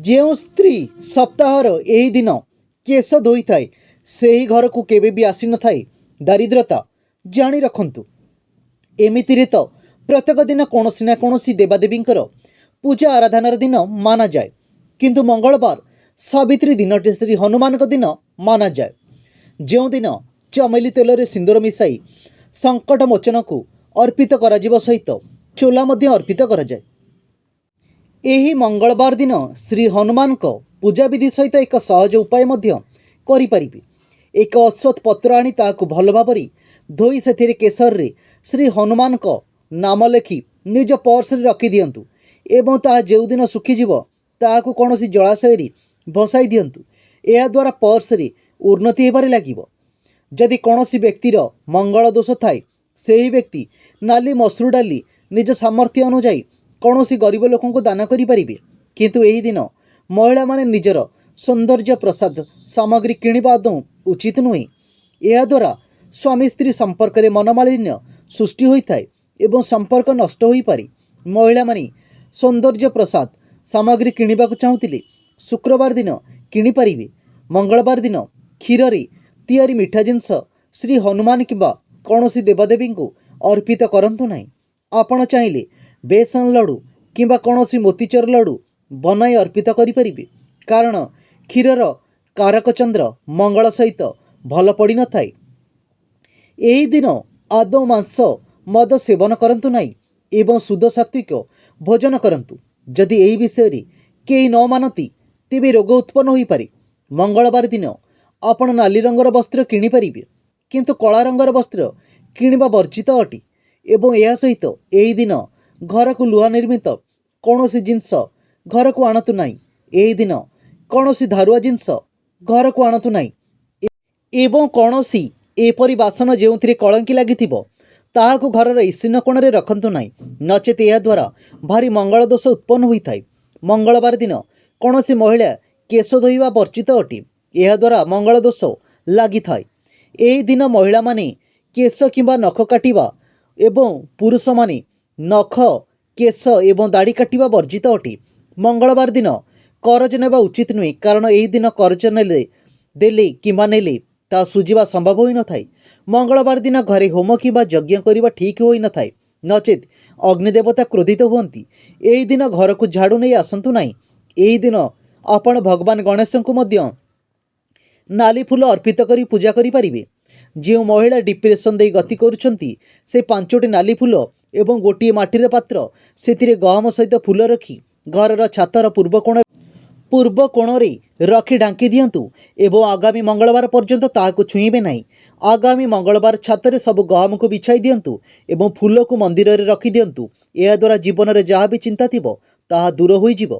ଯେଉଁ ସ୍ତ୍ରୀ ସପ୍ତାହର ଏହି ଦିନ କେଶ ଧୋଇଥାଏ ସେହି ଘରକୁ କେବେ ବି ଆସିନଥାଏ ଦାରିଦ୍ରତା। ଜାଣି ରଖନ୍ତୁ। ଏମିତିରେ ତ ପ୍ରତ୍ୟେକ ଦିନ କୌଣସି ନା କୌଣସି ଦେବାଦେବୀଙ୍କର ପୂଜା ଆରାଧନାର ଦିନ ମାନାଯାଏ, କିନ୍ତୁ ମଙ୍ଗଳବାର ସାବିତ୍ରୀ ଦିନଟି ଶ୍ରୀ ହନୁମାନଙ୍କ ଦିନ ମାନାଯାଏ, ଯେଉଁଦିନ ଚମେଲି ତେଲରେ ସିନ୍ଦୁର ମିଶାଇ ସଙ୍କଟ ମୋଚନକୁ ଅର୍ପିତ କରାଯିବା ସହିତ ଚୋଲା ମଧ୍ୟ ଅର୍ପିତ କରାଯାଏ। ଏହି ମଙ୍ଗଳବାର ଦିନ ଶ୍ରୀ ହନୁମାନଙ୍କ ପୂଜାବିଧି ସହିତ ଏକ ସହଜ ଉପାୟ ମଧ୍ୟ କରିପାରିବେ। ଏକ ଅଶ୍ୱତ୍ଥ ପତ୍ର ଆଣି ତାହାକୁ ଭଲ ଭାବରେ ଧୋଇ ସେଥିରେ କେଶରରେ ଶ୍ରୀ ହନୁମାନଙ୍କ ନାମ ଲେଖି ନିଜ ପର୍ସରେ ରଖିଦିଅନ୍ତୁ ଏବଂ ତାହା ଯେଉଁଦିନ ଶୁଖିଯିବ ତାହାକୁ କୌଣସି ଜଳାଶୟରେ ଭସାଇ ଦିଅନ୍ତୁ। ଏହାଦ୍ୱାରା ପର୍ସରେ ଉନ୍ନତି ହେବାରେ ଲାଗିବ। ଯଦି କୌଣସି ବ୍ୟକ୍ତିର ମଙ୍ଗଳ ଦୋଷ ଥାଏ ସେହି ବ୍ୟକ୍ତି ନାଲି ମସୁର ଡାଲି ନିଜ ସାମର୍ଥ୍ୟ ଅନୁଯାୟୀ କୌଣସି ଗରିବ ଲୋକଙ୍କୁ ଦାନ କରିପାରିବେ। କିନ୍ତୁ ଏହି ଦିନ ମହିଳାମାନେ ନିଜର ସୌନ୍ଦର୍ଯ୍ୟ ପ୍ରସାଦ ସାମଗ୍ରୀ କିଣିବା ଆଦୌ ଉଚିତ ନୁହେଁ। ଏହାଦ୍ୱାରା ସ୍ୱାମୀ ସ୍ତ୍ରୀ ସମ୍ପର୍କରେ ମନମାଳିନ୍ୟ ସୃଷ୍ଟି ହୋଇଥାଏ ଏବଂ ସମ୍ପର୍କ ନଷ୍ଟ ହୋଇପାରେ। ମହିଳାମାନେ ସୌନ୍ଦର୍ଯ୍ୟ ପ୍ରସାଦ ସାମଗ୍ରୀ କିଣିବାକୁ ଚାହୁଁଥିଲେ ଶୁକ୍ରବାର ଦିନ କିଣିପାରିବେ। ମଙ୍ଗଳବାର ଦିନ କ୍ଷୀରରେ ତିଆରି ମିଠା ଜିନିଷ ଶ୍ରୀ ହନୁମାନ କିମ୍ବା କୌଣସି ଦେବାଦେବୀଙ୍କୁ ଅର୍ପିତ କରନ୍ତୁ ନାହିଁ। ଆପଣ ଚାହିଁଲେ ବେସନ ଲଡ଼ୁ କିମ୍ବା କୌଣସି ମୋତିଚୁର ଲଡ଼ୁ ବନାଇ ଅର୍ପିତ କରିପାରିବେ, କାରଣ କ୍ଷୀରର କାରକ ଚନ୍ଦ୍ର ମଙ୍ଗଳ ସହିତ ଭଲ ପଡ଼ିନଥାଏ। ଏହି ଦିନ ଆଦୌ ମାଂସ ମଦ ସେବନ କରନ୍ତୁ ନାହିଁ ଏବଂ ଶୁଦ୍ଧ ସାତ୍ତ୍ୱିକ ଭୋଜନ କରନ୍ତୁ। ଯଦି ଏହି ବିଷୟରେ କେହି ନ ମାନନ୍ତି ତେବେ ରୋଗ ଉତ୍ପନ୍ନ ହୋଇପାରେ। ମଙ୍ଗଳବାର ଦିନ ଆପଣ ନାଲି ରଙ୍ଗର ବସ୍ତ୍ର କିଣିପାରିବେ, କିନ୍ତୁ କଳା ରଙ୍ଗର ବସ୍ତ୍ର କିଣିବା ବର୍ଜିତ ଅଟେ ଏବଂ ଏହା ସହିତ ଏହି ଦିନ ଘରକୁ ଲୁହା ନିର୍ମିତ କୌଣସି ଜିନିଷ ଘରକୁ ଆଣନ୍ତୁ ନାହିଁ। ଏହି ଦିନ କୌଣସି ଧାରୁଆ ଜିନିଷ ଘରକୁ ଆଣନ୍ତୁ ନାହିଁ ଏବଂ କୌଣସି ଏପରି ବାସନ ଯେଉଁଥିରେ କଳଙ୍କି ଲାଗିଥିବ ତାହାକୁ ଘରର ଈଶାନ୍ୟ କୋଣରେ ରଖନ୍ତୁ ନାହିଁ, ନଚେତ୍ ଏହାଦ୍ୱାରା ଭାରି ମଙ୍ଗଳ ଦୋଷ ଉତ୍ପନ୍ନ ହୋଇଥାଏ। ମଙ୍ଗଳବାର ଦିନ କୌଣସି ମହିଳା କେଶ ଧୋଇବା ବର୍ଜିତ ଅଟେ। ଏହାଦ୍ୱାରା ମଙ୍ଗଳ ଦୋଷ ଲାଗିଥାଏ। ଏହି ଦିନ ମହିଳାମାନେ କେଶ କିମ୍ବା ନଖ କାଟିବା ଏବଂ ପୁରୁଷମାନେ ନଖ କେଶ ଏବଂ ଦାଢ଼ି କାଟିବା ବର୍ଜିତ ଅଟେ। ମଙ୍ଗଳବାର ଦିନ କରଜ ନେବା ଉଚିତ ନୁହେଁ, କାରଣ ଏହି ଦିନ କରଜ ଦେଲେ କିମ୍ବା ନେଲେ ତାହା ସୁଝିବା ସମ୍ଭବ ହୋଇନଥାଏ। ମଙ୍ଗଳବାର ଦିନ ଘରେ ହୋମ କିମ୍ବା ଯଜ୍ଞ କରିବା ଠିକ୍ ହୋଇନଥାଏ, ନଚେତ୍ ଅଗ୍ନିଦେବତା କ୍ରୋଧିତ ହୁଅନ୍ତି। ଏହି ଦିନ ଘରକୁ ଝାଡ଼ୁ ନେଇ ଆସନ୍ତୁ ନାହିଁ। ଏହି ଦିନ ଆପଣ ଭଗବାନ ଗଣେଶଙ୍କୁ ମଧ୍ୟ ନାଲି ଫୁଲ ଅର୍ପିତ କରି ପୂଜା କରିପାରିବେ। ଯେଉଁ ମହିଳା ଡିପ୍ରେସନ୍ ଦେଇ ଗତି କରୁଛନ୍ତି ସେ 5ଟି ନାଲି ଫୁଲ ଏବଂ ଗୋଟିଏ ମାଟିର ପାତ୍ର ସେଥିରେ ଗହମ ସହିତ ଫୁଲ ରଖି ଘରର ଛାତର ପୂର୍ବ କୋଣରେ ରଖି ଢାଙ୍କି ଦିଅନ୍ତୁ ଏବଂ ଆଗାମୀ ମଙ୍ଗଳବାର ପର୍ଯ୍ୟନ୍ତ ତାହାକୁ ଛୁଇଁବେ ନାହିଁ। ଆଗାମୀ ମଙ୍ଗଳବାର ଛାତରେ ସବୁ ଗହମକୁ ବିଛାଇ ଦିଅନ୍ତୁ ଏବଂ ଫୁଲକୁ ମନ୍ଦିରରେ ରଖିଦିଅନ୍ତୁ। ଏହାଦ୍ୱାରା ଜୀବନରେ ଯାହା ବି ଚିନ୍ତା ଥିବ ତାହା ଦୂର ହୋଇଯିବ।